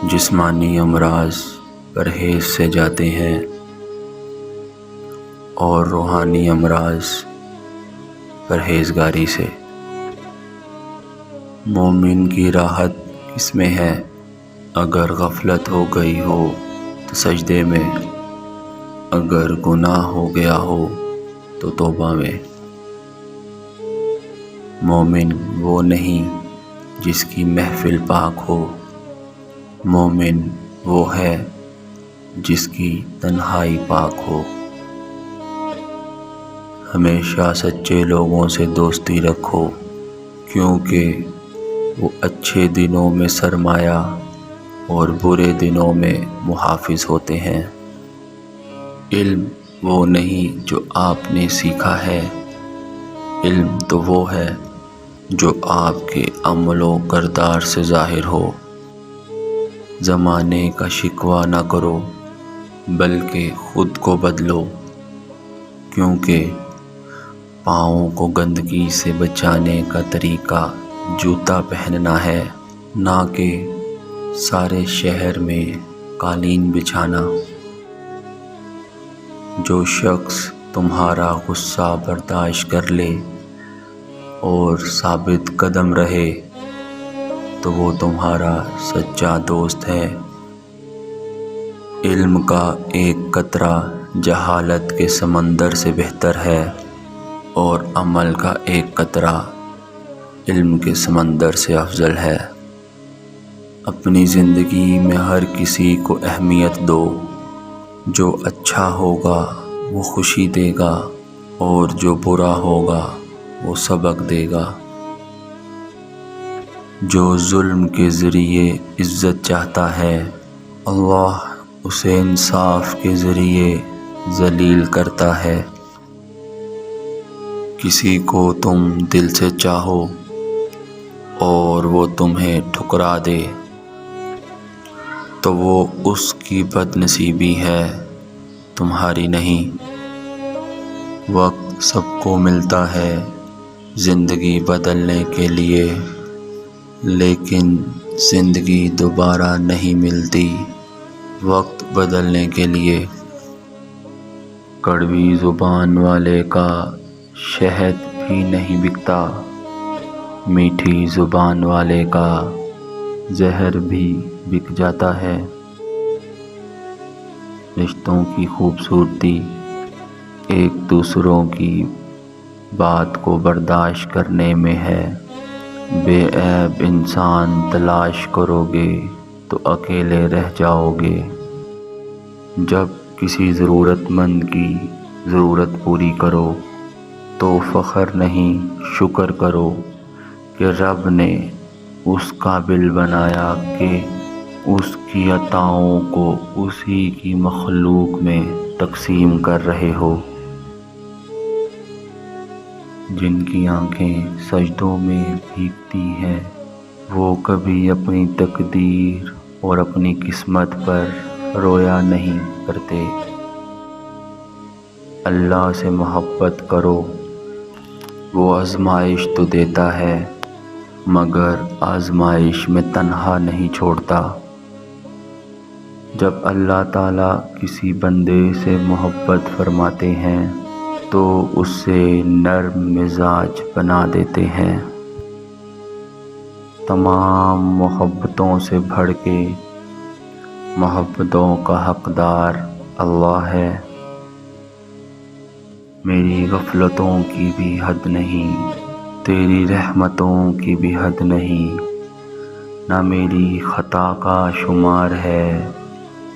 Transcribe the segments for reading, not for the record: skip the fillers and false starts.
جسمانی امراض پرہیز سے جاتے ہیں اور روحانی امراض پرہیزگاری سے۔ مومن کی راحت اس میں ہے، اگر غفلت ہو گئی ہو تو سجدے میں، اگر گناہ ہو گیا ہو تو توبہ میں۔ مومن وہ نہیں جس کی محفل پاک ہو، مومن وہ ہے جس کی تنہائی پاک ہو۔ ہمیشہ سچے لوگوں سے دوستی رکھو، کیونکہ وہ اچھے دنوں میں سرمایہ اور برے دنوں میں محافظ ہوتے ہیں۔ علم وہ نہیں جو آپ نے سیکھا ہے، علم تو وہ ہے جو آپ کے عمل و کردار سے ظاہر ہو۔ زمانے کا شکوہ نہ کرو بلکہ خود کو بدلو، کیونکہ پاؤں کو گندگی سے بچانے کا طریقہ جوتا پہننا ہے، نہ کہ سارے شہر میں قالین بچھانا۔ جو شخص تمہارا غصہ برداشت کر لے اور ثابت قدم رہے تو وہ تمہارا سچا دوست ہے۔ علم کا ایک قطرہ جہالت کے سمندر سے بہتر ہے، اور عمل کا ایک قطرہ علم کے سمندر سے افضل ہے۔ اپنی زندگی میں ہر کسی کو اہمیت دو، جو اچھا ہوگا وہ خوشی دے گا اور جو برا ہوگا وہ سبق دے گا۔ جو ظلم کے ذریعے عزت چاہتا ہے، اللہ اسے انصاف کے ذریعے ذلیل کرتا ہے۔ کسی کو تم دل سے چاہو اور وہ تمہیں ٹھکرا دے تو وہ اس کی بد نصیبی ہے، تمہاری نہیں۔ وقت سب کو ملتا ہے زندگی بدلنے کے لیے، لیکن زندگی دوبارہ نہیں ملتی وقت بدلنے کے لیے۔ کڑوی زبان والے کا شہد بھی نہیں بکتا، میٹھی زبان والے کا زہر بھی بک جاتا ہے۔ رشتوں کی خوبصورتی ایک دوسروں کی بات کو برداشت کرنے میں ہے۔ بے عیب انسان تلاش کرو گے تو اکیلے رہ جاؤ گے۔ جب کسی ضرورت مند کی ضرورت پوری کرو تو فخر نہیں، شکر کرو کہ رب نے اس قابل بنایا کہ اس کی عطاؤں کو اسی کی مخلوق میں تقسیم کر رہے ہو۔ جن کی آنکھیں سجدوں میں بھیگتی ہیں، وہ کبھی اپنی تقدیر اور اپنی قسمت پر رویا نہیں کرتے۔ اللہ سے محبت کرو، وہ آزمائش تو دیتا ہے مگر آزمائش میں تنہا نہیں چھوڑتا۔ جب اللہ تعالیٰ کسی بندے سے محبت فرماتے ہیں تو اس سے نرم مزاج بنا دیتے ہیں۔ تمام محبتوں سے بڑھ کے محبتوں کا حقدار اللہ ہے۔ میری غفلتوں کی بھی حد نہیں، تیری رحمتوں کی بھی حد نہیں۔ نہ میری خطا کا شمار ہے،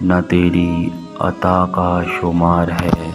نہ تیری عطا کا شمار ہے۔